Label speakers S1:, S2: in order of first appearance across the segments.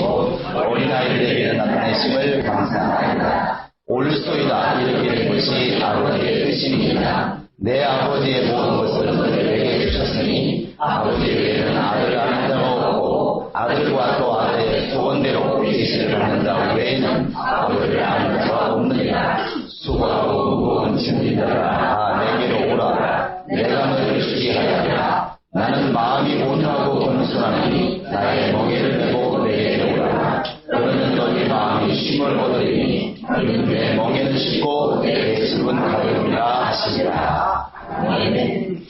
S1: 곧 어린아이들에게 나타내심을 감사합니다. 옳소이다 이르게 된 것이 아버지의 뜻입니다. 내 아버지의 모든 것을 내게 주셨으니 아버지 외에는 아들을 아는 자가 없고 아들과 또 아들의 소원대로 계시를 받는 자 외에는 아버지를 아는 자가 없느니라. 수고하고 무거운 짐들아 내게로 오라. 내가 너를 쉬게 하리라. 나는 마음이 온유하고 겸손하니 나의 멍에를 메고 내게로 오라. 그러면 너희 마음이 쉼을 얻으리니 내 멍에는 쉽고 내 짐은 가벼우리라 하시니라. 아멘.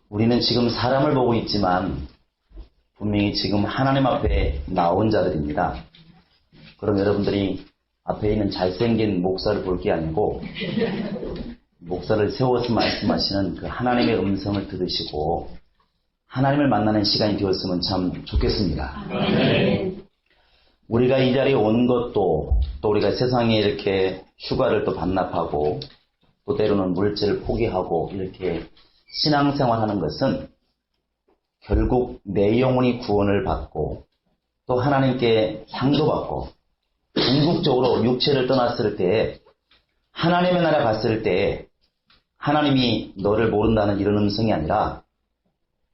S1: 우리는 지금 사람을 보고 있지만 분명히 지금 하나님 앞에 나온 자들입니다. 그럼 여러분들이 앞에 있는 잘생긴 목사를 볼 게 아니고 목사를 세워서 말씀하시는 그 하나님의 음성을 들으시고 하나님을 만나는 시간이 되었으면 참 좋겠습니다. 우리가 이 자리에 온 것도 또 우리가 세상에 이렇게 휴가를 또 반납하고 또 때로는 물질을 포기하고 이렇게 신앙생활하는 것은 결국 내 영혼이 구원을 받고 또 하나님께 상도받고 궁극적으로 육체를 떠났을 때에 하나님의 나라 갔을 때에 하나님이 너를 모른다는 이런 음성이 아니라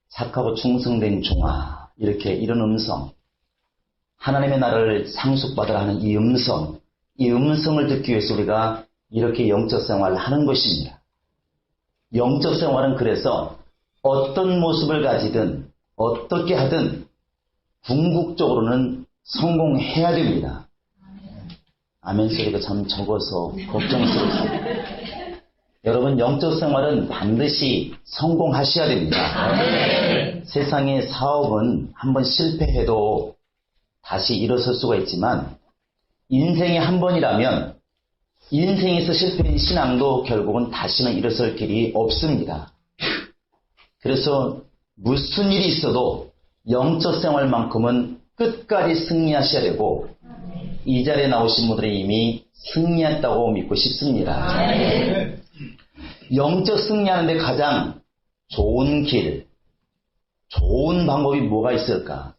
S1: 착하고 충성된 종아 이렇게 이런 음성, 하나님의 나라를 상속받으라 하는 이 음성을 듣기 위해서 우리가 이렇게 영적 생활을 하는 것입니다. 영적 생활은 그래서 어떤 모습을 가지든 어떻게 하든 궁극적으로는 성공해야 됩니다. 아멘 소리가 참 적어서 걱정스럽습니다. 여러분 영적 생활은 반드시 성공하셔야 됩니다. 세상의 사업은 한번 실패해도 다시 일어설 수가 있지만 인생에 한 번이라면 인생에서 실패한 신앙도 결국은 다시는 일어설 길이 없습니다. 그래서 무슨 일이 있어도 영적 생활만큼은 끝까지 승리하셔야 되고 이 자리에 나오신 분들이 이미 승리했다고 믿고 싶습니다. 영적 승리하는데 가장 좋은 길, 좋은 방법이 뭐가 있을까?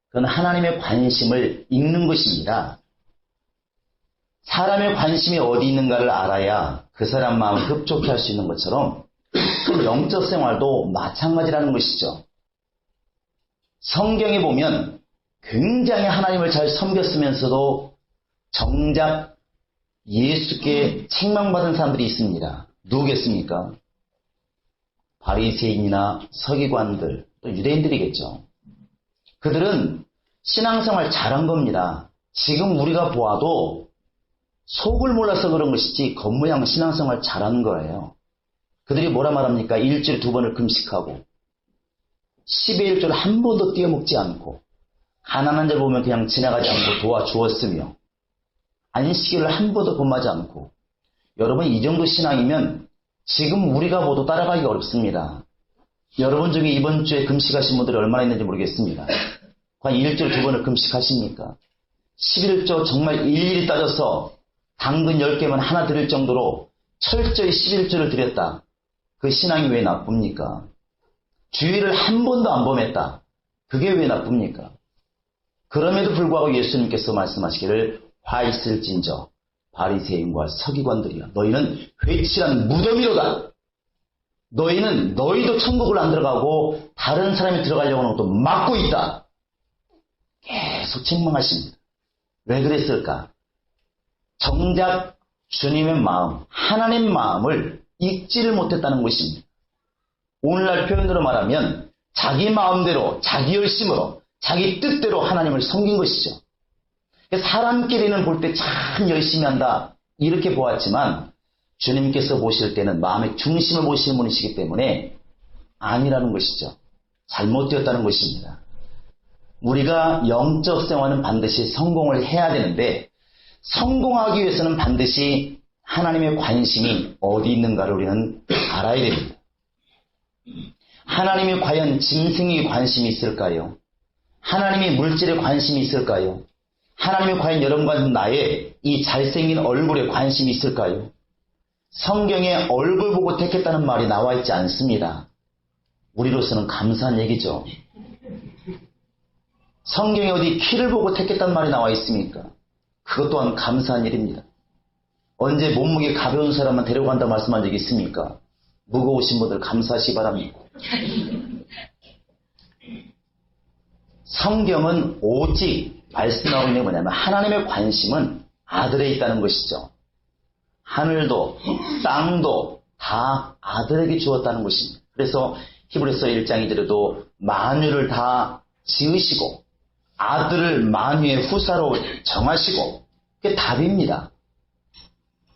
S1: 그건 하나님의 관심을 읽는 것입니다. 사람의 관심이 어디 있는가를 알아야 그 사람 마음을 흡족해 할 수 있는 것처럼 영적 생활도 마찬가지라는 것이죠. 성경에 보면 굉장히 하나님을 잘 섬겼으면서도 정작 예수께 책망받은 사람들이 있습니다. 누구겠습니까? 바리새인이나 서기관들, 또 유대인들이겠죠. 그들은 신앙생활 잘한 겁니다. 지금 우리가 보아도 속을 몰라서 그런 것이지 겉모양 신앙생활 잘하는 거예요. 그들이 뭐라 말합니까? 일주일에 2번을 금식하고 10의 1조를 한 번도 띄어먹지 않고 가난한 자를 보면 그냥 지나가지 않고 도와주었으며 안식일을 한 번도 범하지 않고 여러분 이 정도 신앙이면 지금 우리가 모두 따라가기가 어렵습니다. 여러분 중에 이번 주에 금식하신 분들이 얼마나 있는지 모르겠습니다. 과연 일주일에 2번을 금식하십니까? 11조 정말 일일이 따져서 당근 10개만 하나 드릴 정도로 철저히 11조를 드렸다. 그 신앙이 왜 나쁩니까? 주일을 한 번도 안 범했다. 그게 왜 나쁩니까? 그럼에도 불구하고 예수님께서 말씀하시기를 화 있을진저 바리새인과 서기관들이여 너희는 회칠한 무덤이로다. 너희도 천국을 안 들어가고 다른 사람이 들어가려고 하는 것도 막고 있다. 계속 책망하십니다. 왜 그랬을까? 정작 주님의 마음, 하나님 마음을 읽지를 못했다는 것입니다. 오늘날 표현으로 말하면 자기 마음대로, 자기 열심으로, 자기 뜻대로 하나님을 섬긴 것이죠. 사람끼리는 볼 때 참 열심히 한다 이렇게 보았지만 주님께서 보실 때는 마음의 중심을 보시는 분이시기 때문에 아니라는 것이죠. 잘못되었다는 것입니다. 우리가 영적 생활은 반드시 성공을 해야 되는데 성공하기 위해서는 반드시 하나님의 관심이 어디 있는가를 우리는 알아야 됩니다. 하나님이 과연 짐승에 관심이 있을까요? 하나님이 물질에 관심이 있을까요? 하나님이 과연 여러분과 나의 이 잘생긴 얼굴에 관심이 있을까요? 성경에 얼굴 보고 택했다는 말이 나와 있지 않습니다. 우리로서는 감사한 얘기죠. 성경에 어디 키를 보고 택했다는 말이 나와 있습니까? 그것 또한 감사한 일입니다. 언제 몸무게 가벼운 사람만 데려간다 말씀한 적이 있습니까? 무거우신 분들 감사하시기 바랍니다. 성경은 오직 말씀하고 있는 게 뭐냐면 하나님의 관심은 아들에 있다는 것이죠. 하늘도 땅도 다 아들에게 주었다는 것입니다. 그래서 히브리서 1장 2절에도 만유를 다 지으시고 아들을 만유의 후사로 정하시고 그게 답입니다.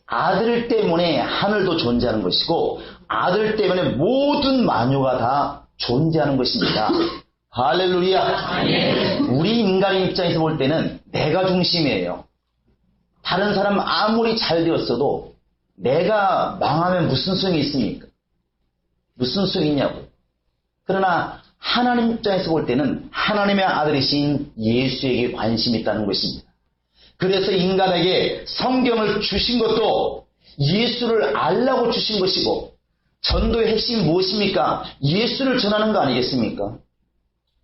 S1: 아들 때문에 하늘도 존재하는 것이고 아들 때문에 모든 만유가 다 존재하는 것입니다. 할렐루야. 우리 인간의 입장에서 볼 때는 내가 중심이에요. 다른 사람 아무리 잘 되었어도 내가 망하면 무슨 소용이 있습니까? 무슨 소용이 있냐고. 그러나 하나님 입장에서 볼 때는 하나님의 아들이신 예수에게 관심이 있다는 것입니다. 그래서 인간에게 성경을 주신 것도 예수를 알라고 주신 것이고 전도의 핵심이 무엇입니까? 예수를 전하는 거 아니겠습니까?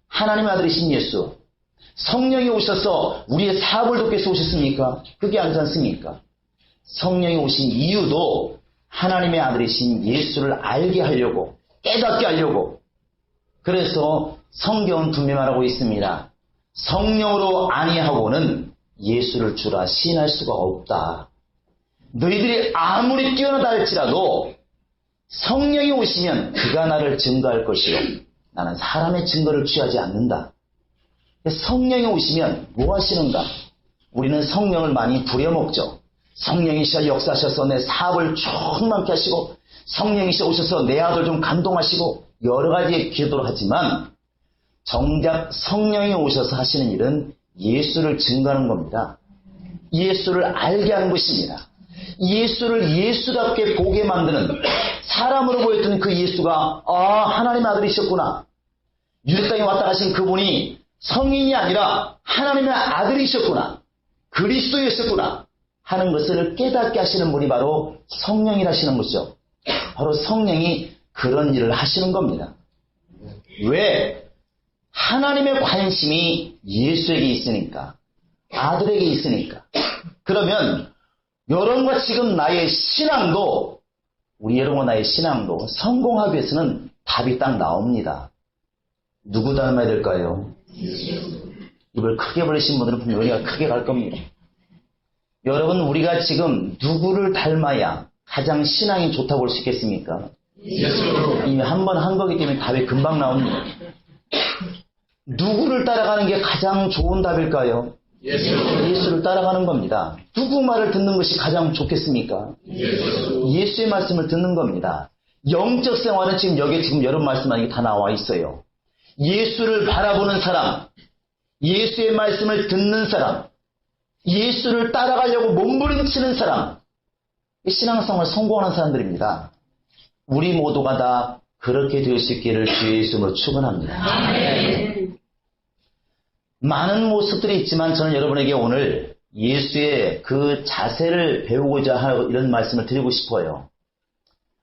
S1: 하나님의 아들이신 예수, 성령이 오셔서 우리의 사업을 돕기 위해서 오셨습니까? 그게 아니지 않습니까? 성령이 오신 이유도 하나님의 아들이신 예수를 알게 하려고, 깨닫게 하려고. 그래서 성경은 분명히 말하고 있습니다. 성령으로 아니하고는 예수를 주라 시인할 수가 없다. 너희들이 아무리 뛰어나다 할지라도 성령이 오시면 그가 나를 증거할 것이요 나는 사람의 증거를 취하지 않는다. 성령이 오시면 뭐 하시는가? 우리는 성령을 많이 부려먹죠. 성령이셔 역사하셔서 내 사업을 충만케 하시고 성령이셔 오셔서 내 아들 좀 감동하시고 여러 가지의 기도를 하지만 정작 성령이 오셔서 하시는 일은 예수를 증거하는 겁니다. 예수를 알게 하는 것입니다. 예수를 예수답게 보게 만드는 사람으로 보였던 그 예수가 하나님의 아들이셨구나. 유대 땅에 왔다 가신 그분이 성인이 아니라 하나님의 아들이셨구나. 그리스도였었구나 하는 것을 깨닫게 하시는 분이 바로 성령이라시는 것이죠. 바로 성령이 그런 일을 하시는 겁니다. 왜? 하나님의 관심이 예수에게 있으니까. 아들에게 있으니까. 그러면 여러분과 지금 나의 신앙도 우리 여러분과 나의 신앙도 성공하기 위해서는 답이 딱 나옵니다. 누구 닮아야 될까요? 입을 크게 벌리신 분들은 분명히 은혜가 크게 갈 겁니다. 여러분 우리가 지금 누구를 닮아야 가장 신앙이 좋다고 볼 수 있겠습니까? 이미 한 번 한 거기 때문에 답이 금방 나옵니다. 누구를 따라가는 게 가장 좋은 답일까요? 예수를 따라가는 겁니다. 누구 말을 듣는 것이 가장 좋겠습니까? 예수의 말씀을 듣는 겁니다. 영적 생활은 지금 여기에 지금 여러분 말씀하는 게 다 나와 있어요. 예수를 바라보는 사람, 예수의 말씀을 듣는 사람, 예수를 따라가려고 몸부림치는 사람, 신앙생활 성공하는 사람들입니다. 우리 모두가 다 그렇게 될 수 있기를 주의 이름으로 축원합니다. 많은 모습들이 있지만 저는 여러분에게 오늘 예수의 그 자세를 배우고자 하는 이런 말씀을 드리고 싶어요.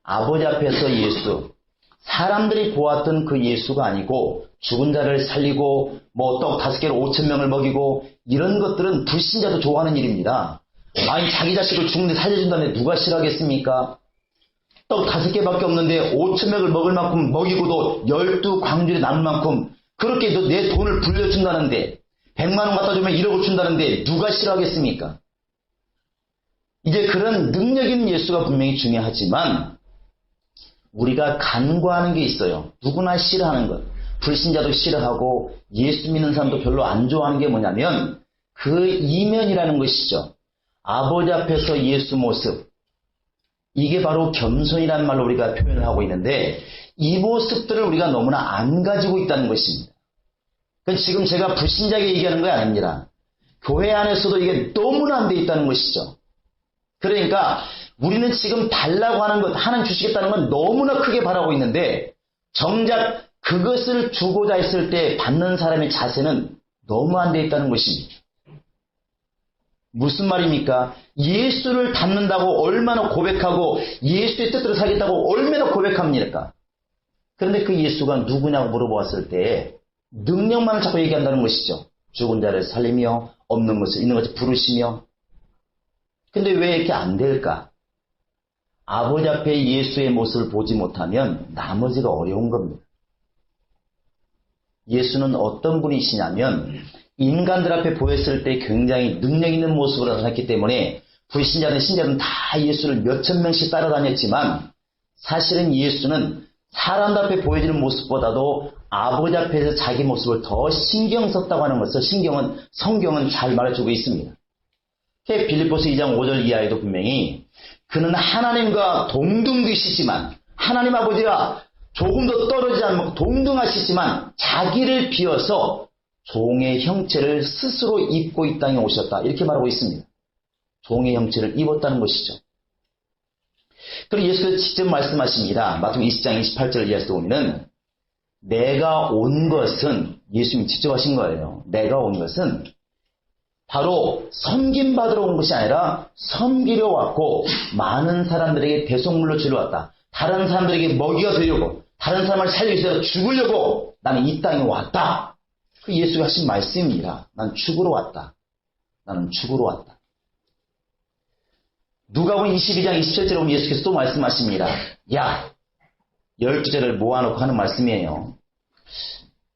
S1: 아버지 앞에서 예수, 사람들이 보았던 그 예수가 아니고 죽은 자를 살리고 떡 5개로 5,000명을 먹이고 이런 것들은 불신자도 좋아하는 일입니다. 아니 자기 자식을 죽는데 살려준다는데 누가 싫어하겠습니까? 떡 5개밖에 없는데 5,000명을 먹을 만큼 먹이고도 12광주리 남을 만큼 그렇게 내 돈을 불려준다는데 100만 원 갖다 주면 1억을 준다는데 누가 싫어하겠습니까? 이제 그런 능력 있는 예수가 분명히 중요하지만 우리가 간과하는 게 있어요. 누구나 싫어하는 것. 불신자도 싫어하고 예수 믿는 사람도 별로 안 좋아하는 게 뭐냐면 그 이면이라는 것이죠. 아버지 앞에서 예수 모습. 이게 바로 겸손이라는 말로 우리가 표현을 하고 있는데 이 모습들을 우리가 너무나 안 가지고 있다는 것입니다. 지금 제가 불신자에게 얘기하는 거 아닙니다. 교회 안에서도 이게 너무나 안 돼 있다는 것이죠. 그러니까 우리는 지금 달라고 하는 것, 하나님 주시겠다는 건 너무나 크게 바라고 있는데 정작 그것을 주고자 했을 때 받는 사람의 자세는 너무 안 돼 있다는 것입니다. 무슨 말입니까? 예수를 닮는다고 얼마나 고백하고 예수의 뜻대로 살겠다고 얼마나 고백합니까? 그런데 그 예수가 누구냐고 물어보았을 때 능력만을 자꾸 얘기한다는 것이죠. 죽은 자를 살리며 없는 것을 있는 것을 부르시며. 근데 왜 이렇게 안 될까? 아버지 앞에 예수의 모습을 보지 못하면 나머지가 어려운 겁니다. 예수는 어떤 분이시냐면 인간들 앞에 보였을 때 굉장히 능력 있는 모습으로 나타났기 때문에 불신자든 신자든 다 예수를 몇천 명씩 따라다녔지만 사실은 예수는 사람들 앞에 보여지는 모습보다도 아버지 앞에서 자기 모습을 더 신경 썼다고 하는 것을 성경은 잘 말해주고 있습니다. 빌립보서 2장 5절 이하에도 분명히 그는 하나님과 동등되시지만 하나님 아버지가 조금 더 떨어지지 않고 동등하시지만 자기를 비워서 종의 형체를 스스로 입고 이 땅에 오셨다. 이렇게 말하고 있습니다. 종의 형체를 입었다는 것이죠. 그리고 예수께서 직접 말씀하십니다. 마태복음 20장 28절 이하에서 보면은 내가 온 것은 예수님이 직접 하신 거예요. 내가 온 것은 바로 섬김받으러 온 것이 아니라 섬기려 왔고 많은 사람들에게 대속물로 주러 왔다. 다른 사람들에게 먹이가 되려고 다른 사람을 살리기 위해서 죽으려고 나는 이 땅에 왔다. 그 예수가 하신 말씀입니다. 난 죽으러 왔다. 나는 죽으러 왔다. 누가복음 22장 27절에 보면 예수께서 또 말씀하십니다. 야, 12제를 모아놓고 하는 말씀이에요.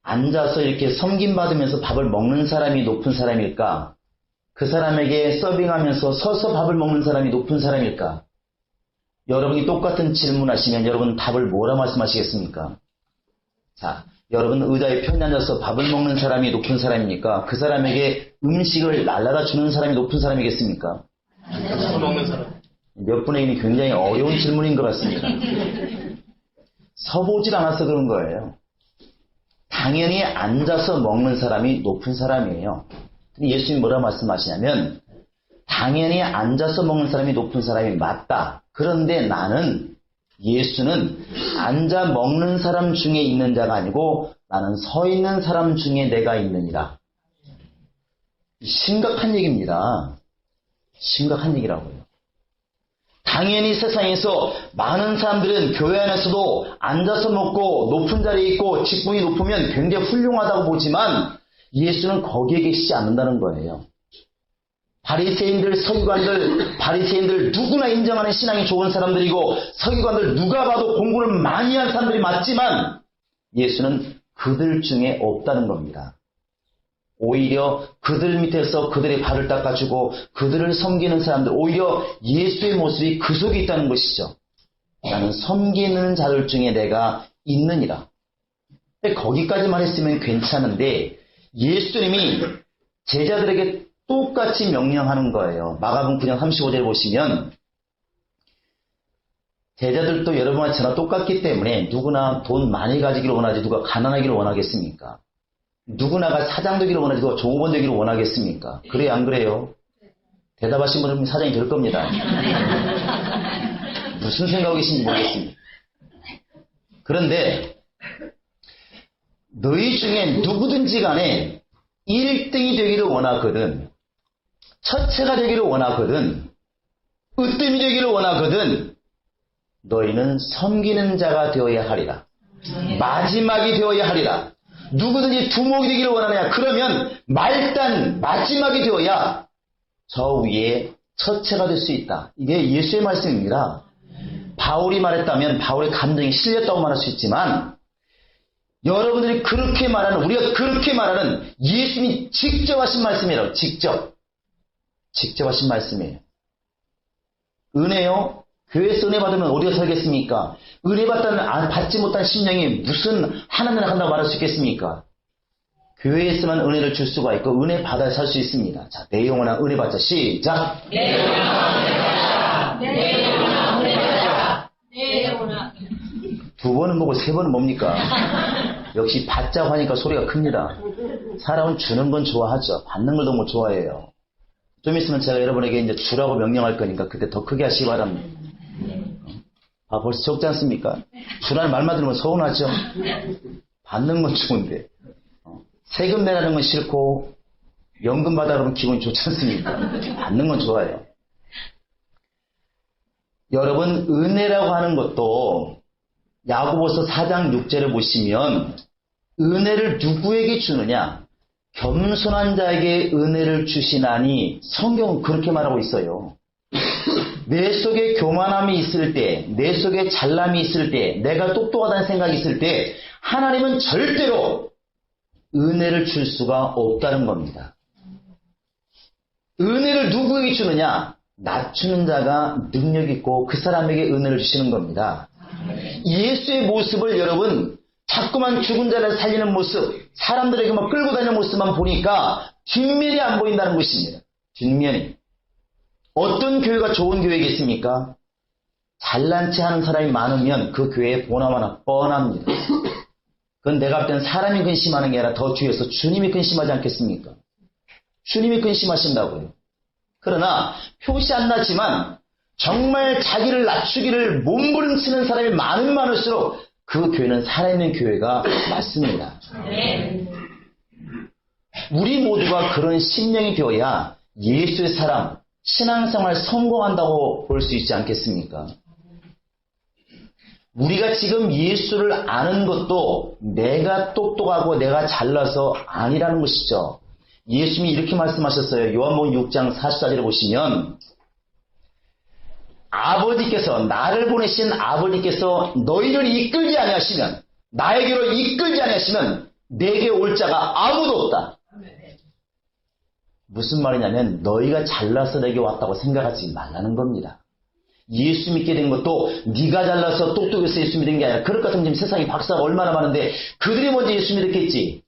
S1: 앉아서 이렇게 섬김받으면서 밥을 먹는 사람이 높은 사람일까? 그 사람에게 서빙하면서 서서 밥을 먹는 사람이 높은 사람일까? 여러분이 똑같은 질문하시면 여러분 답을 뭐라 말씀하시겠습니까? 자, 여러분 의자에 편히 앉아서 밥을 먹는 사람이 높은 사람입니까? 그 사람에게 음식을 날라다 주는 사람이 높은 사람이겠습니까?
S2: 먹는 사람.
S1: 몇 분의 1이 굉장히 어려운 질문인 것 같습니다. 서보질 않아서 그런 거예요. 당연히 앉아서 먹는 사람이 높은 사람이에요. 예수님이 뭐라 말씀하시냐면 당연히 앉아서 먹는 사람이 높은 사람이 맞다. 그런데 나는 예수는 앉아 먹는 사람 중에 있는 자가 아니고 나는 서 있는 사람 중에 내가 있느니라. 심각한 얘기입니다. 심각한 얘기라고요. 당연히 세상에서 많은 사람들은 교회 안에서도 앉아서 먹고 높은 자리에 있고 직분이 높으면 굉장히 훌륭하다고 보지만 예수는 거기에 계시지 않는다는 거예요. 바리새인들, 서기관들, 바리새인들 누구나 인정하는 신앙이 좋은 사람들이고 서기관들 누가 봐도 공부를 많이 한 사람들이 맞지만 예수는 그들 중에 없다는 겁니다. 오히려 그들 밑에서 그들의 발을 닦아주고 그들을 섬기는 사람들, 오히려 예수의 모습이 그 속에 있다는 것이죠. 나는 섬기는 자들 중에 내가 있느니라. 거기까지만 했으면 괜찮은데 예수님이 제자들에게 똑같이 명령하는 거예요. 마가복음 9장 35절에 보시면 제자들도 여러분과 저나 똑같기 때문에 누구나 돈 많이 가지기를 원하지 누가 가난하기를 원하겠습니까? 누구나가 사장 되기를 원하지 누가 종업원 되기를 원하겠습니까? 그래요, 안 그래요? 대답하신 분은 사장이 될 겁니다. 무슨 생각하고 계신지 모르겠습니다. 그런데 너희 중에 누구든지 간에 1등이 되기를 원하거든, 첫째가 되기를 원하거든, 으뜸이 되기를 원하거든, 너희는 섬기는 자가 되어야 하리라. 마지막이 되어야 하리라. 누구든지 두목이 되기를 원하느냐? 그러면 말단 마지막이 되어야 저 위에 첫째가 될 수 있다. 이게 예수의 말씀입니다. 바울이 말했다면 바울의 감정이 실렸다고 말할 수 있지만 여러분들이 그렇게 말하는, 우리가 그렇게 말하는 예수님이 직접 하신 말씀이에요. 직접 하신 말씀이에요. 은혜요? 교회에서 은혜 받으면 어디가 살겠습니까? 은혜 받지 못한 심령이 무슨 하나님을 한다고 말할 수 있겠습니까? 교회에서만 은혜를 줄 수가 있고 은혜 받아 살 수 있습니다. 자, 내 영혼아 은혜 받자. 시작.
S3: 내 영혼아 은혜 받자. 내 영혼아 은혜 받자. 내 영혼아.
S1: 두 번은 뭐고 세 번은 뭡니까? 역시 받자고 하니까 소리가 큽니다. 사람은 주는 건 좋아하죠. 받는 걸 너무 좋아해요. 좀 있으면 제가 여러분에게 이제 주라고 명령할 거니까 그때 더 크게 하시기 바랍니다. 아, 벌써 적지 않습니까? 주라는 말만 들으면 서운하죠? 받는 건 좋은데. 세금 내라는 건 싫고, 연금 받아 그러면 기분이 좋지 않습니까? 받는 건 좋아요. 여러분, 은혜라고 하는 것도 야고보서 4장 6절을 보시면 은혜를 누구에게 주느냐? 겸손한 자에게 은혜를 주시나니 성경은 그렇게 말하고 있어요. 내 속에 교만함이 있을 때, 내 속에 잘남이 있을 때, 내가 똑똑하다는 생각이 있을 때 하나님은 절대로 은혜를 줄 수가 없다는 겁니다. 은혜를 누구에게 주느냐? 낮추는 자가 능력 있고 그 사람에게 은혜를 주시는 겁니다. 예수의 모습을 여러분 자꾸만 죽은 자를 살리는 모습, 사람들에게 막 끌고 다니는 모습만 보니까 뒷면이 안 보인다는 것입니다. 뒷면이. 어떤 교회가 좋은 교회겠습니까? 잘난 체 하는 사람이 많으면 그 교회에 보나마나 뻔합니다. 그건 내가 볼 때는 사람이 근심하는 게 아니라 더 뒤에서 주님이 근심하지 않겠습니까? 주님이 근심하신다고요. 그러나 표시 안 나지만 정말 자기를 낮추기를 몸부림치는 사람이 많을수록 그 교회는 살아있는 교회가 맞습니다. 우리 모두가 그런 심령이 되어야 예수의 사람, 신앙생활 성공한다고 볼 수 있지 않겠습니까? 우리가 지금 예수를 아는 것도 내가 똑똑하고 내가 잘나서 아니라는 것이죠. 예수님이 이렇게 말씀하셨어요. 요한복음 6장 44절에 보시면 아버지께서, 나를 보내신 아버지께서 너희를 이끌지 아니하시면, 나에게로 이끌지 아니하시면 내게 올 자가 아무도 없다. 무슨 말이냐면 너희가 잘나서 내게 왔다고 생각하지 말라는 겁니다. 예수 믿게 된 것도 네가 잘나서 똑똑해서 예수 믿은 게 아니라, 그럴 것 같으면 지금 세상에 박사가 얼마나 많은데 그들이 먼저 예수 믿었겠지.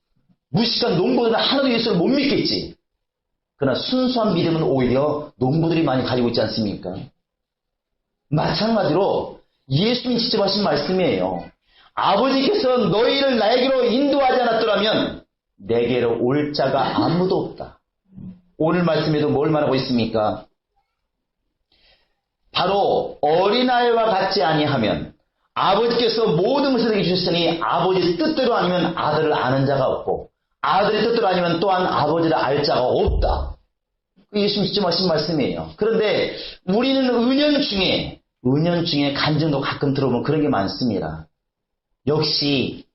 S1: 무식한 농부들은 하나도 예수를 못 믿겠지. 그러나 순수한 믿음은 오히려 농부들이 많이 가지고 있지 않습니까? 마찬가지로 예수님이 직접 하신 말씀이에요. 아버지께서 너희를 나에게로 인도하지 않았더라면 내게로 올 자가 아무도 없다. 오늘 말씀에도 뭘 말하고 있습니까? 바로 어린아이와 같지 아니하면 아버지께서 모든 것을 내게 주셨으니 아버지 뜻대로 아니면 아들을 아는 자가 없고 아들의 뜻대로 아니면 또한 아버지를 알 자가 없다. 예수님 직접 하신 말씀이에요. 그런데 우리는 은연 중에 간증도 가끔 들어보면 그런 게 많습니다. 역시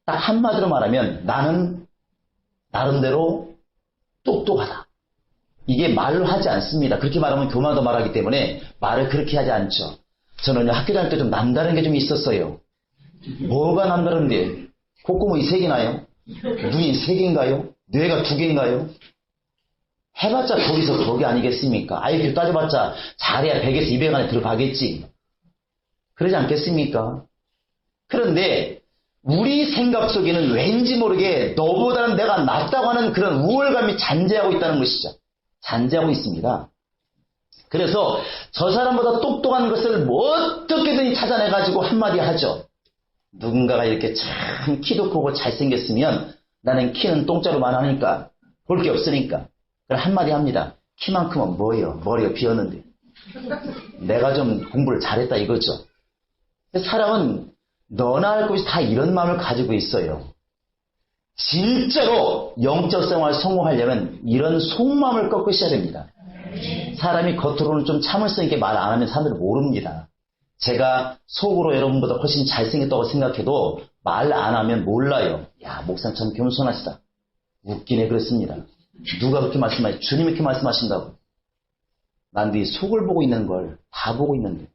S1: 딱 한마디로 말하면 나는 나름대로 똑똑하다. 이게 말로 하지 않습니다. 그렇게 말하면 교만하다 말하기 때문에 말을 그렇게 하지 않죠. 저는 학교 다닐 때 좀 남다른 게 좀 있었어요. 뭐가 남다른데? 콧구멍이 3개나요? 눈이 3개인가요? 뇌가 2개인가요? 해봤자 거기서 거기 아니겠습니까? IQ 따져봤자 잘해야 100에서 200 안에 들어가겠지. 그러지 않겠습니까? 그런데 우리 생각 속에는 왠지 모르게 너보다는 내가 낫다고 하는 그런 우월감이 잔재하고 있다는 것이죠. 잔재하고 있습니다. 그래서 저 사람보다 똑똑한 것을 뭐 어떻게든 찾아내가지고 한마디 하죠. 누군가가 이렇게 참 키도 크고 잘생겼으면 나는 키는 똥자루만 하니까 볼 게 없으니까 그럼 한마디 합니다. 키만큼은 뭐예요? 머리가 비었는데. 내가 좀 공부를 잘했다 이거죠. 사람은 너나 할 것이 다 이런 마음을 가지고 있어요. 진짜로 영적 생활 성공하려면 이런 속마음을 꺾으셔야 됩니다. 사람이 겉으로는 좀 참을성 있게 말 안 하면 사람들은 모릅니다. 제가 속으로 여러분보다 훨씬 잘생겼다고 생각해도 말 안 하면 몰라요. 야, 목사님 참 겸손하시다. 웃기네 그랬습니다. 누가 그렇게 말씀하시? 주님이 그렇게 말씀하신다고. 난 네 속을 보고 있는 걸 다 보고 있는데.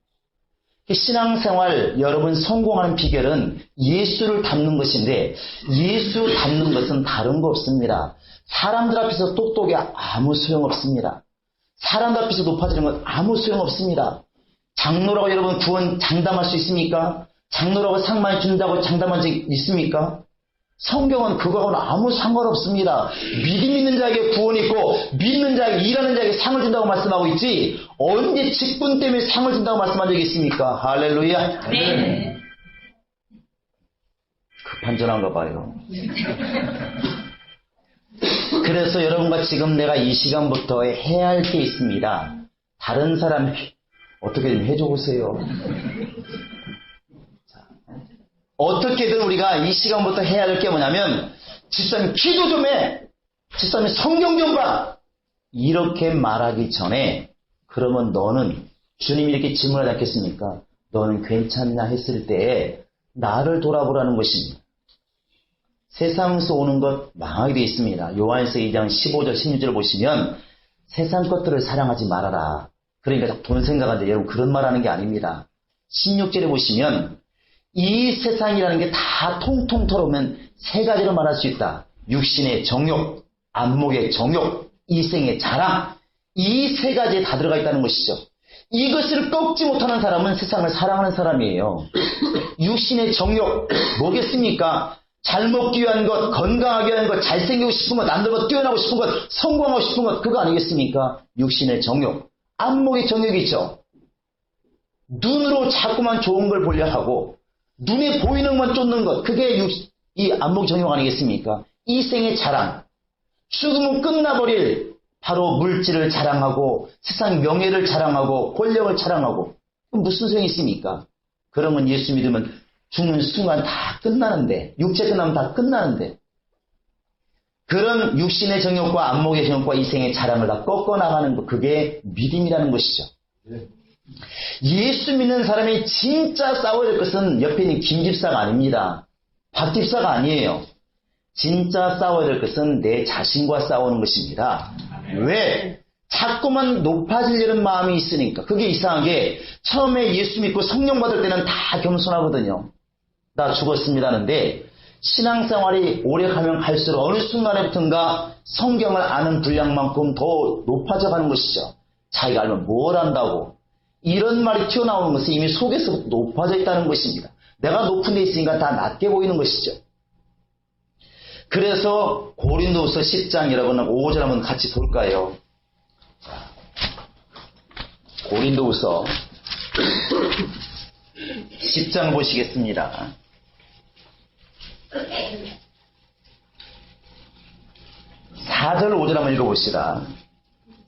S1: 신앙생활 여러분 성공하는 비결은 예수를 닮는 것인데 예수 닮는 것은 다른 거 없습니다. 사람들 앞에서 똑똑해 아무 소용없습니다. 사람들 앞에서 높아지는 건 아무 소용없습니다. 장로라고 여러분 구원 장담할 수 있습니까? 장로라고 상 많이 준다고 장담한 적 있습니까? 성경은 그거하고는 아무 상관없습니다. 믿음 있는 자에게 구원이 있고 믿는 자에게 일하는 자에게 상을 준다고 말씀하고 있지 언제 직분 때문에 상을 준다고 말씀한 적이 있습니까? 할렐루야.
S3: 네.
S1: 급한 전화인가 봐요. 그래서 여러분과 지금 내가 이 시간부터 해야 할 게 있습니다. 다른 사람 어떻게 좀 해줘 보세요. 어떻게든 우리가 이 시간부터 해야 할 게 뭐냐면 집사님 기도 좀 해. 집사람이 성경 좀 봐! 이렇게 말하기 전에 그러면 너는 주님이 이렇게 질문하지 않겠습니까? 너는 괜찮냐 했을 때에 나를 돌아보라는 것입니다. 세상에서 오는 것 망하게 되어 있습니다. 요한에서 2장 15절 16절을 보시면 세상 것들을 사랑하지 말아라. 그러니까 돈 생각하는데 여러분 그런 말 하는 게 아닙니다. 16절에 보시면 이 세상이라는 게 다 통통 털어오면 세 가지로 말할 수 있다. 육신의 정욕, 안목의 정욕, 이생의 자랑. 이 세 가지에 다 들어가 있다는 것이죠. 이것을 꺾지 못하는 사람은 세상을 사랑하는 사람이에요. 육신의 정욕 뭐겠습니까? 잘 먹기 위한 것, 건강하기 위한 것, 잘생기고 싶은 것, 남들보다 뛰어나고 싶은 것, 성공하고 싶은 것, 그거 아니겠습니까? 육신의 정욕. 안목의 정욕이 있죠. 눈으로 자꾸만 좋은 걸 보려 하고 눈에 보이는 것만 쫓는 것, 그게 이 안목의 정욕 아니겠습니까? 이생의 자랑. 죽으면 끝나버릴 바로 물질을 자랑하고 세상 명예를 자랑하고 권력을 자랑하고 무슨 소용이 있습니까? 그러면 예수 믿으면 죽는 순간 다 끝나는데, 육체 끝나면 다 끝나는데, 그런 육신의 정욕과 안목의 정욕과 이생의 자랑을 다 꺾어나가는 것, 그게 믿음이라는 것이죠. 예수 믿는 사람이 진짜 싸워야 될 것은 옆에 있는 김 집사가 아닙니다. 박 집사가 아니에요. 진짜 싸워야 될 것은 내 자신과 싸우는 것입니다. 왜? 자꾸만 높아지려는 마음이 있으니까. 그게 이상하게 처음에 예수 믿고 성령 받을 때는 다 겸손하거든요. 나 죽었습니다 하는데 신앙생활이 오래 가면 갈수록 어느 순간에부턴가 성경을 아는 분량만큼 더 높아져 가는 것이죠. 자기가 알면 뭘 안다고. 이런 말이 튀어나오는 것은 이미 속에서부터 높아져 있다는 것입니다. 내가 높은 데 있으니까 다 낮게 보이는 것이죠. 그래서 고린도후서 10장 여러분 5절 한번 같이 볼까요? 고린도후서 10장 보시겠습니다. 4절 5절 한번 읽어봅시다.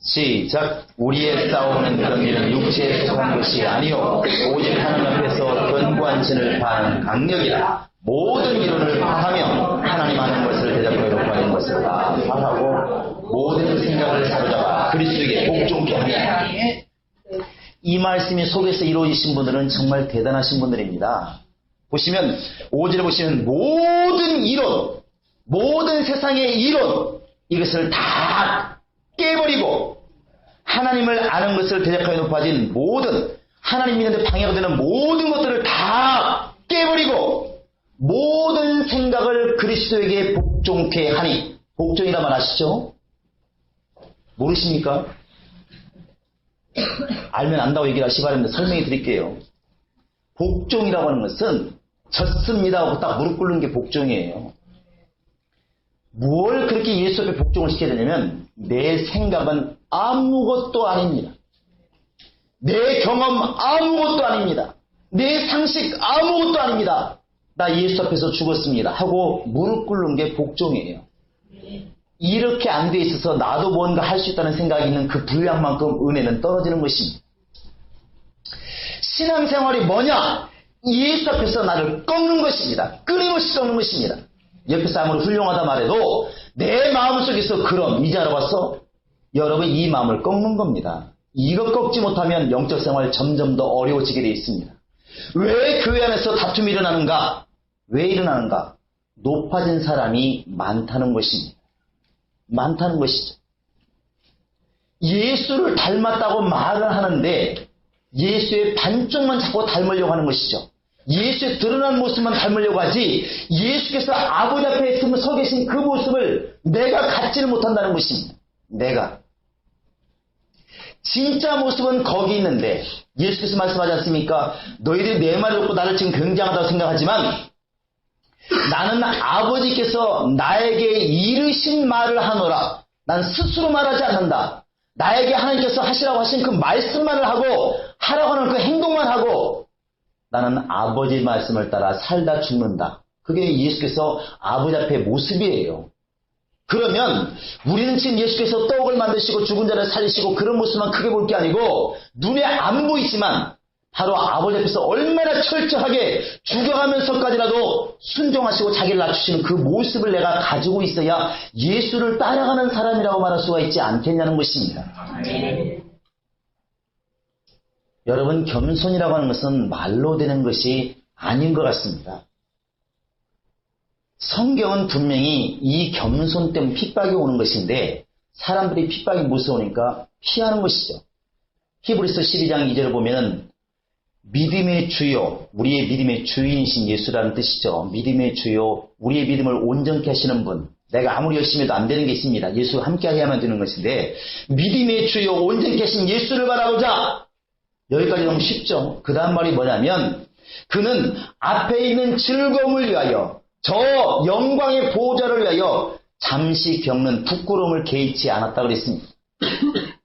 S1: 시작. 우리의 싸우는 그런 일은 육체에 속한 것이 아니요 오직 하나님 앞에서 견고한 진을 파는 강력이라. 모든 이론을 파하며 하나님 아는 것을 대적하여 높아진 것을 다 파하고 모든 생각을 사로잡아 그리스도에게 복종케 하며. 이 말씀이 속에서 이루어지신 분들은 정말 대단하신 분들입니다. 보시면 5절에 보시면 모든 이론, 모든 세상의 이론, 이것을 다 깨버리고 하나님을 아는 것을 대적하여 높아진 모든, 하나님 믿는데 방해가 되는 모든 것들을 다 깨버리고 모든 생각을 그리스도에게 복종케 하니. 복종이라 말하시죠? 모르십니까? 알면 안다고 얘기를 하시 바랍니다. 설명해 드릴게요. 복종이라고 하는 것은 졌습니다 하고 딱 무릎 꿇는 게 복종이에요. 뭘 그렇게 예수 앞에 복종을 시켜야 되냐면 내 생각은 아무것도 아닙니다. 내 경험 아무것도 아닙니다. 내 상식 아무것도 아닙니다. 나 예수 앞에서 죽었습니다 하고 무릎 꿇는 게 복종이에요. 이렇게 안 돼 있어서 나도 뭔가 할 수 있다는 생각이 있는 그 분량만큼 은혜는 떨어지는 것입니다. 신앙생활이 뭐냐? 예수 앞에서 나를 꺾는 것입니다. 끊임없이 꺾는 것입니다. 옆에서 아무리 훌륭하다 말해도 내 마음속에서 그럼 이제 알아봤어? 여러분 이 마음을 꺾는 겁니다. 이거 꺾지 못하면 영적 생활 점점 더 어려워지게 되어 있습니다. 왜 교회 안에서 다툼이 일어나는가? 왜 일어나는가? 높아진 사람이 많다는 것입니다. 많다는 것이죠. 예수를 닮았다고 말을 하는데 예수의 반쪽만 자꾸 닮으려고 하는 것이죠. 예수의 드러난 모습만 닮으려고 하지 예수께서 아버지 앞에 서 계신 그 모습을 내가 갖지를 못한다는 것입니다. 내가. 진짜 모습은 거기 있는데 예수께서 말씀하지 않습니까? 너희들이 내 말을 듣고 나를 지금 굉장하다고 생각하지만 나는 아버지께서 나에게 이르신 말을 하노라. 난 스스로 말하지 않는다. 나에게 하나님께서 하시라고 하신 그 말씀만을 하고 하라고 하는 그 행동만 하고 나는 아버지 말씀을 따라 살다 죽는다. 그게 예수께서 아버지 앞의 모습이에요. 그러면 우리는 지금 예수께서 떡을 만드시고 죽은 자를 살리시고 그런 모습만 크게 볼 게 아니고 눈에 안 보이지만 바로 아버지 앞에서 얼마나 철저하게 죽어가면서까지라도 순종하시고 자기를 낮추시는 그 모습을 내가 가지고 있어야 예수를 따라가는 사람이라고 말할 수가 있지 않겠냐는 것입니다. 여러분, 겸손이라고 하는 것은 말로 되는 것이 아닌 것 같습니다. 성경은 분명히 이 겸손 때문에 핍박이 오는 것인데 사람들이 핍박이 무서우니까 피하는 것이죠. 히브리서 12장 2절을 보면 믿음의 주요, 우리의 믿음의 주인이신 예수라는 뜻이죠. 믿음의 주요, 우리의 믿음을 온전케 하시는 분. 내가 아무리 열심히 해도 안 되는 게 있습니다. 예수와 함께 해야만 되는 것인데 믿음의 주요, 온전케 하신 예수를 바라보자. 여기까지 너무 쉽죠. 그 다음 말이 뭐냐면 그는 앞에 있는 즐거움을 위하여 저 영광의 보좌를 위하여 잠시 겪는 부끄러움을 개의치 않았다 그랬습니다.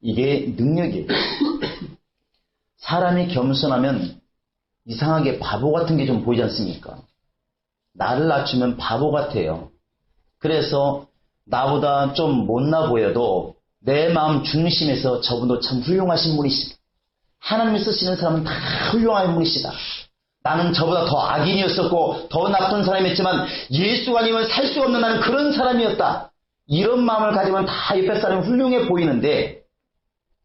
S1: 이게 능력이에요. 사람이 겸손하면 이상하게 바보 같은 게 좀 보이지 않습니까? 나를 낮추면 바보 같아요. 그래서 나보다 좀 못나 보여도 내 마음 중심에서 저분도 참 훌륭하신 분이시다. 하나님이 쓰시는 사람은 다 훌륭한 분이시다. 나는 저보다 더 악인이었었고 더 나쁜 사람이었지만 예수가 아니면 살 수가 없는 나는 그런 사람이었다. 이런 마음을 가지면 다 옆에 사람이 훌륭해 보이는데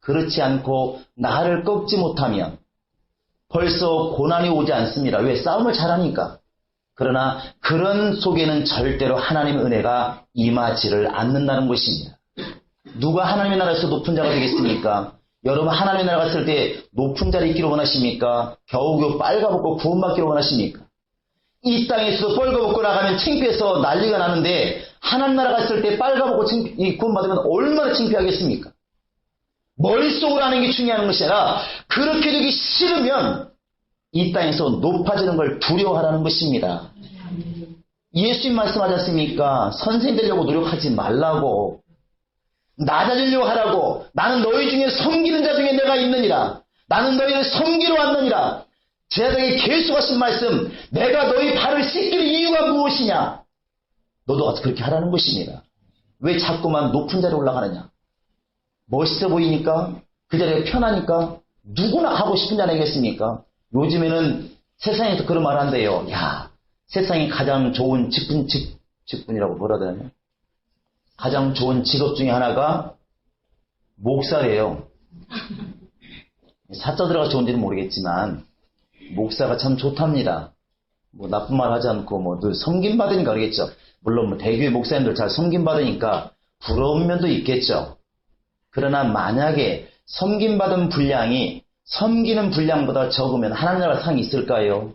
S1: 그렇지 않고 나를 꺾지 못하면 벌써 고난이 오지 않습니다. 왜? 싸움을 잘하니까. 그러나 그런 속에는 절대로 하나님의 은혜가 임하지를 않는다는 것입니다. 누가 하나님의 나라에서 높은 자가 되겠습니까? 여러분 하나님의 나라 갔을 때 높은 자리에 있기를 원하십니까? 겨우겨우 빨가벗고 구원받기를 원하십니까? 이 땅에서도 뻘거벗고 나가면 창피해서 난리가 나는데 하나님 나라 갔을 때 빨가벗고 구원받으면 얼마나 창피하겠습니까? 머릿속으로 하는 게 중요한 것이 아니라 그렇게 되기 싫으면 이 땅에서 높아지는 걸 두려워하라는 것입니다. 예수님 말씀하지 않습니까? 선생님 되려고 노력하지 말라고. 낮아지려고 하라고. 나는 너희 중에 섬기는 자 중에 내가 있느니라. 나는 너희를 섬기러 왔느니라. 제자에게 계속하신 말씀, 내가 너희 발을 씻길 이유가 무엇이냐? 너도 와서 그렇게 하라는 것입니다. 왜 자꾸만 높은 자리에 올라가느냐? 멋있어 보이니까? 그 자리가 편하니까? 누구나 하고 싶은 자 아니겠습니까? 요즘에는 세상에서 그런 말 한대요. 야, 세상에 가장 좋은 직분이라고 뭐라 하냐? 가장 좋은 직업 중에 하나가 목사래요. 사자 들어가 좋은지는 모르겠지만 목사가 참 좋답니다. 뭐 나쁜 말 하지 않고 뭐 늘 섬김받으니까 그러겠죠. 물론 뭐 대교회 목사님들 잘 섬김받으니까 부러운 면도 있겠죠. 그러나 만약에 섬김받은 분량이 섬기는 분량보다 적으면 하나님 나라 상이 있을까요?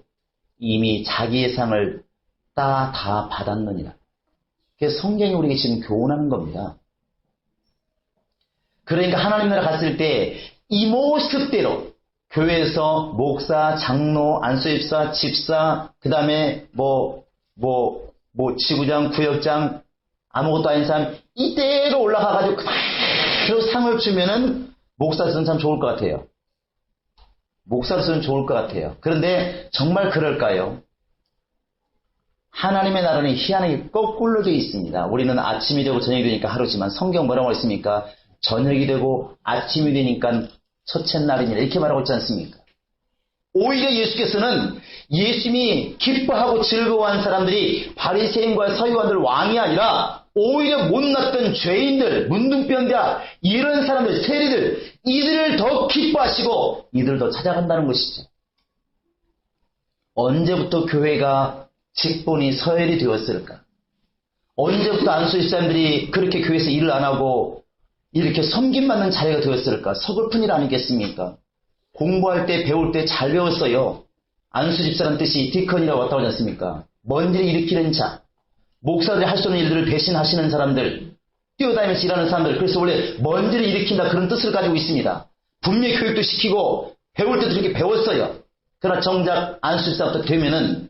S1: 이미 자기의 상을 다 받았느니라. 그래서 성경이 우리에게 지금 교훈하는 겁니다. 그러니까 하나님 나라 갔을 때 이 모습대로 교회에서 목사, 장로, 안수집사, 집사, 그 다음에 지구장, 구역장, 아무것도 아닌 사람 이대로 올라가가지고 그대로 상을 주면은 목사로서는 참 좋을 것 같아요. 목사로서는 좋을 것 같아요. 그런데 정말 그럴까요? 하나님의 나라는 희한하게 거꾸로 되어 있습니다. 우리는 아침이 되고 저녁이 되니까 하루지만 성경 뭐라고 했습니까? 저녁이 되고 아침이 되니까 첫째 날이니라 이렇게 말하고 있지 않습니까? 오히려 예수께서는 예수님이 기뻐하고 즐거워한 사람들이 바리새인과 서기관들 왕이 아니라 오히려 못났던 죄인들, 문둥병자 이런 사람들, 세리들 이들을 더 기뻐하시고 이들을 더 찾아간다는 것이죠. 언제부터 교회가 직분이 서열이 되었을까? 언제부터 안수집사님들이 그렇게 교회에서 일을 안 하고 이렇게 섬김받는 자리가 되었을까? 서글픈 일 아니겠습니까? 공부할 때 배울 때 잘 배웠어요. 안수집사라는 뜻이 디컨이라고 왔다고 하지 않습니까? 먼 일을 일으키는 자, 목사들이 할 수 없는 일들을 배신하시는 사람들, 뛰어다니면서 일하는 사람들. 그래서 원래 먼 일을 일으킨다 그런 뜻을 가지고 있습니다. 분명히 교육도 시키고 배울 때도 그렇게 배웠어요. 그러나 정작 안수집사부터 되면은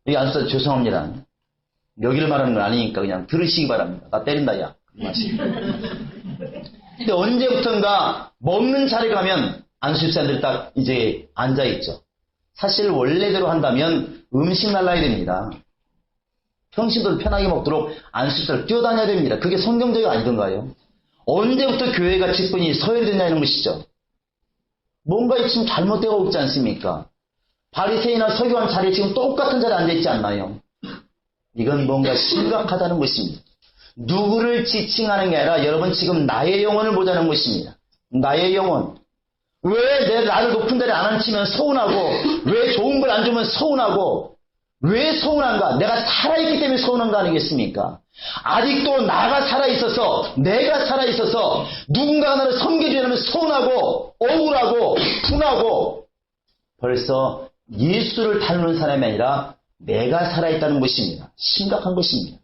S1: 이 안수집사 죄송합니다. 여기를 말하는 건 아니니까 그냥 들으시기 바랍니다. 나 때린다 야. 근데 언제부턴가 먹는 자리에 가면 안수집사님들이 딱 이제 앉아있죠. 사실 원래대로 한다면 음식 날라야 됩니다. 평신도를 편하게 먹도록 안수집사를 뛰어다녀야 됩니다. 그게 성경적이 아니던가요? 언제부터 교회가 직분이 서열이 됐냐는 것이죠. 뭔가 지금 잘못되고 있지 않습니까? 바리새인이나 서기관 자리에 지금 똑같은 자리에 앉아있지 않나요? 이건 뭔가 심각하다는 것입니다. 누구를 지칭하는 게 아니라 여러분 지금 나의 영혼을 보자는 것입니다. 나의 영혼. 왜 나를 높은 자리에 안 앉히면 서운하고, 왜 좋은 걸 안 주면 서운하고, 왜 서운한가? 내가 살아있기 때문에 서운한 거 아니겠습니까? 아직도 나가 살아있어서, 내가 살아있어서 누군가가 나를 섬겨주지 않으면 서운하고, 억울하고, 분하고, 벌써 예수를 닮은 사람이 아니라 내가 살아있다는 것입니다. 심각한 것입니다.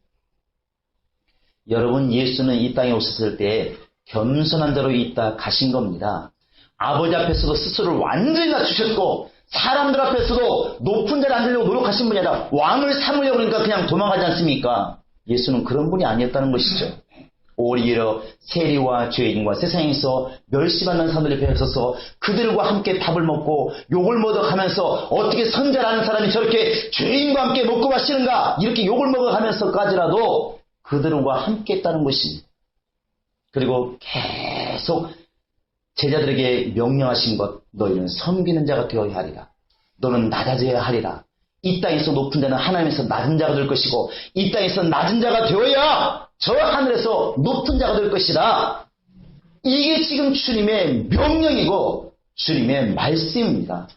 S1: 여러분, 예수는 이 땅에 오셨을 때 겸손한 자로 있다 가신 겁니다. 아버지 앞에서도 스스로를 완전히 낮추셨고, 사람들 앞에서도 높은 자리에 앉으려고 노력하신 분이 아니라 왕을 삼으려고 그러니까 그냥 도망가지 않습니까? 예수는 그런 분이 아니었다는 것이죠. 오히려 세리와 죄인과 세상에서 멸시받는 사람들 옆에 서서 그들과 함께 밥을 먹고 욕을 먹어가면서 어떻게 선자라는 사람이 저렇게 죄인과 함께 먹고 마시는가, 이렇게 욕을 먹어가면서까지라도 그들과 함께 했다는 것입니다. 그리고 계속 제자들에게 명령하신 것, 너희는 섬기는 자가 되어야 하리라. 너는 낮아져야 하리라. 이 땅에서 높은 자는 하나님에서 낮은 자가 될 것이고, 이 땅에서 낮은 자가 되어야 저 하늘에서 높은 자가 될 것이다. 이게 지금 주님의 명령이고 주님의 말씀입니다.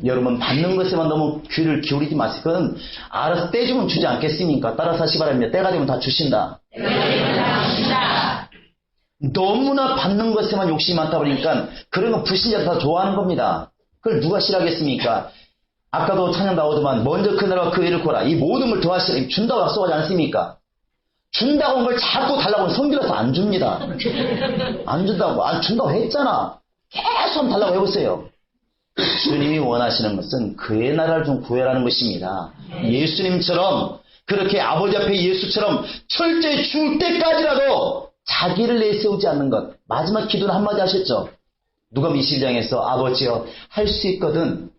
S1: 여러분, 받는 것에만 너무 귀를 기울이지 마세요. 그건 알아서 때 주면 주지 않겠습니까? 따라서 하시 바랍니다. 때가 되면 다 주신다. 너무나 받는 것에만 욕심이 많다 보니까 그런 거 불신자들 다 좋아하는 겁니다. 그걸 누가 싫어하겠습니까? 아까도 찬양 나오더만 먼저 그 나라와 그 일을 고라. 이 모든 걸 더하시라. 준다고 약속하지 않습니까? 준다고 한 걸 자꾸 달라고 하면 성질나서 안 줍니다. 안 준다고. 안 준다고 했잖아. 계속 달라고 해보세요. 주님이 원하시는 것은 그의 나라를 좀 구해라는 것입니다. 예수님처럼, 그렇게 아버지 앞에 예수처럼 철저히 죽을 때까지라도 자기를 내세우지 않는 것. 마지막 기도는 한마디 하셨죠. 누가복음 22장에서 아버지여 할 수 있거든.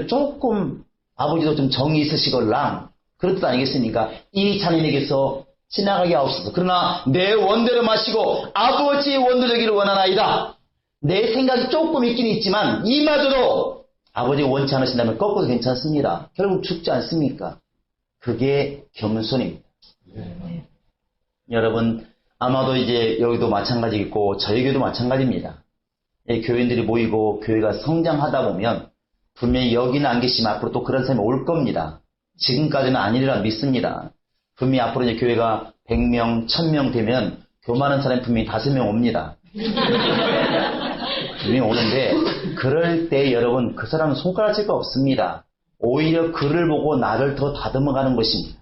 S1: 조금 아버지도 좀 정이 있으시걸랑 그런 뜻 아니겠습니까? 이 자녀에게서 지나가게 하옵소서. 그러나 내 원대로 마시고 아버지의 원대로 되기를 원하나이다. 내 생각이 조금 있긴 있지만 이마저도 아버지가 원치 않으신다면 꺾어도 괜찮습니다. 결국 죽지 않습니까? 그게 겸손입니다. 여러분, 아마도 이제 여기도 마찬가지겠고 저희 교회도 마찬가지입니다. 교인들이 모이고 교회가 성장하다 보면 분명히 여기는 안 계시면 앞으로 또 그런 사람이 올 겁니다. 지금까지는 아니리라 믿습니다. 분명히 앞으로 이제 교회가 100명, 1000명 되면 교만한 사람이 분명히 5명 옵니다. 분명히 오는데 그럴 때 여러분, 그 사람은 손가락 질 거 없습니다. 오히려 그를 보고 나를 더 다듬어가는 것입니다.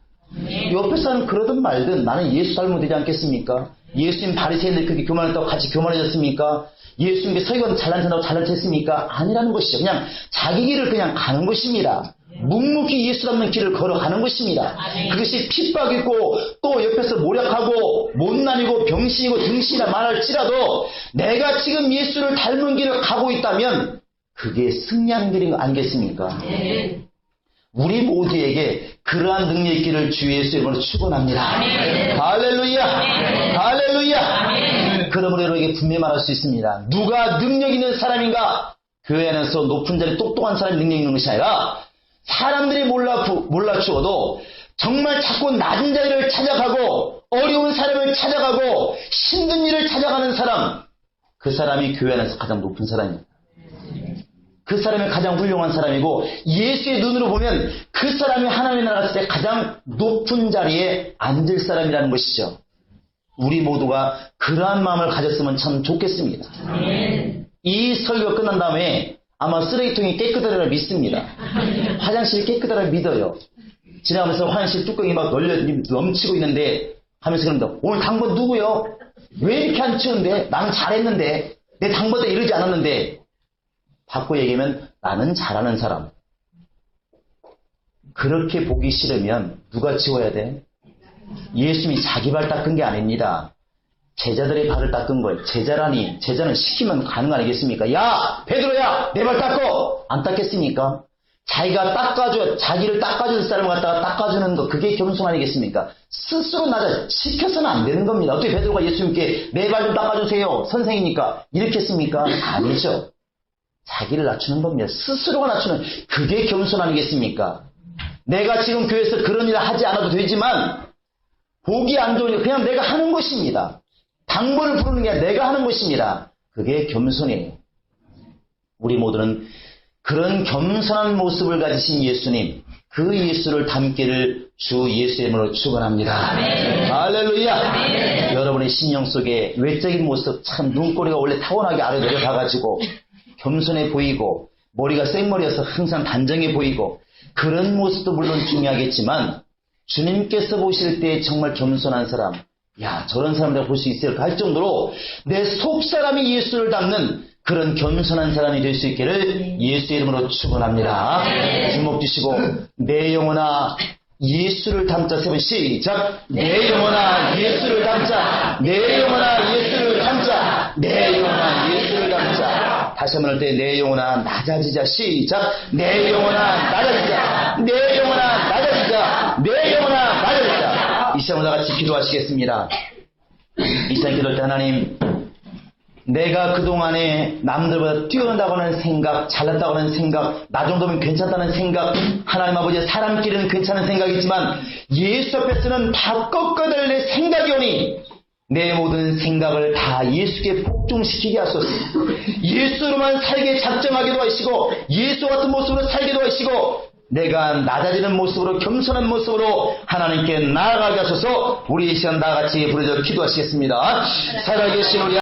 S1: 옆에 사람은 그러든 말든 나는 예수 닮으면 되지 않겠습니까? 예수님 바리새인들 그렇게 교만했다고 같이 교만해졌습니까? 예수님께 서기관 잘난 척한다고 잘난 척 했습니까? 아니라는 것이죠. 그냥 자기 길을 그냥 가는 것입니다. 묵묵히 예수 닮는 길을 걸어가는 것입니다. 그것이 핍박이고 또 옆에서 모략하고 못난이고 병신이고 등신이라 말할지라도 내가 지금 예수를 닮은 길을 가고 있다면 그게 승리하는 길인 거 아니겠습니까? 우리 모두에게 그러한 능력의 길을 주 예수의 이름으로 축원합니다. 할렐루야! 할렐루야! 그러므로 여러분에게 분명히 말할 수 있습니다. 누가 능력 있는 사람인가? 교회 안에서 높은 자리 똑똑한 사람이 능력 있는 것이 아니라 사람들이 몰라주어도 정말 자꾸 낮은 자리를 찾아가고 어려운 사람을 찾아가고 힘든 일을 찾아가는 사람, 그 사람이 교회 안에서 가장 높은 사람입니다. 그 사람이 가장 훌륭한 사람이고 예수의 눈으로 보면 그 사람이 하나님의 나라 갔을 때 가장 높은 자리에 앉을 사람이라는 것이죠. 우리 모두가 그러한 마음을 가졌으면 참 좋겠습니다. 이 설교가 끝난 다음에 아마 쓰레기통이 깨끗하리라 믿습니다. 화장실이 깨끗하리라 믿어요. 지나가면서 화장실 뚜껑이 막 넘치고 있는데 하면서 그럽니다. 오늘 당번 누구요? 왜 이렇게 안 치운데? 나는 잘했는데. 내 당번 때 이러지 않았는데. 바꿔 얘기하면 나는 잘하는 사람. 그렇게 보기 싫으면 누가 치워야 돼? 예수님이 자기 발 닦은 게 아닙니다. 제자들의 발을 닦은 거예요. 제자라니, 제자는 시키면 가는 거 아니겠습니까? 야, 베드로야, 내 발 닦어! 안 닦겠습니까? 자기를 닦아줄 사람을 갖다가 닦아주는 거, 그게 겸손 아니겠습니까? 스스로 시켜서는 안 되는 겁니다. 어떻게 베드로가 예수님께 내 발 좀 닦아주세요, 선생이니까 이렇게 했습니까? 아니죠. 자기를 낮추는 겁니다. 스스로가 낮추는, 그게 겸손 아니겠습니까? 내가 지금 교회에서 그런 일을 하지 않아도 되지만 보기 안 좋으니 그냥 내가 하는 것입니다. 당번을 부르는 게 아니라 내가 하는 것입니다. 그게 겸손이에요. 우리 모두는 그런 겸손한 모습을 가지신 예수님, 그 예수를 닮기를 주 예수의 이름으로 축원합니다. 할렐루야. 여러분의 심령 속에 외적인 모습, 참 눈꼬리가 원래 타고나게 아래 내려가가지고 겸손해 보이고 머리가 생머리여서 항상 단정해 보이고 그런 모습도 물론 중요하겠지만 주님께서 보실 때 정말 겸손한 사람, 야 저런 사람들 볼 수 있을까 할 정도로 내 속사람이 예수를 닮는 그런 겸손한 사람이 될 수 있기를 예수의 이름으로 축원합니다. 주목 주시고 내 영혼아 예수를 담자. 세 번 시작. 내 영혼아 예수를 담자. 내 영혼아 예수를 담자. 내 영혼아 예수를 담자. 다시 한번 할 때 내 영혼아 낮아지자. 시작. 내 영혼아 낮아지자. 내 영혼아 낮아지자. 내 영혼아 낮아지자. 이 시간에 다 같이 기도하시겠습니다. 이 시간 기도할 때 하나님, 내가 그동안에 남들보다 뛰어난다고 하는 생각, 잘났다고 하는 생각, 나 정도면 괜찮다는 생각, 하나님 아버지 사람끼리는 괜찮은 생각이지만 예수 앞에서는 다 꺾어낼 내 생각이 오니 내 모든 생각을 다 예수께 복종시키게 하소서. 예수로만 살게 작정하기도 하시고 예수 같은 모습으로 살기도 하시고 내가 낮아지는 모습으로 겸손한 모습으로 하나님께 나아가게 하소서. 우리 이 시간 다 같이 부르짖어 기도하시겠습니다. 살아계신 우리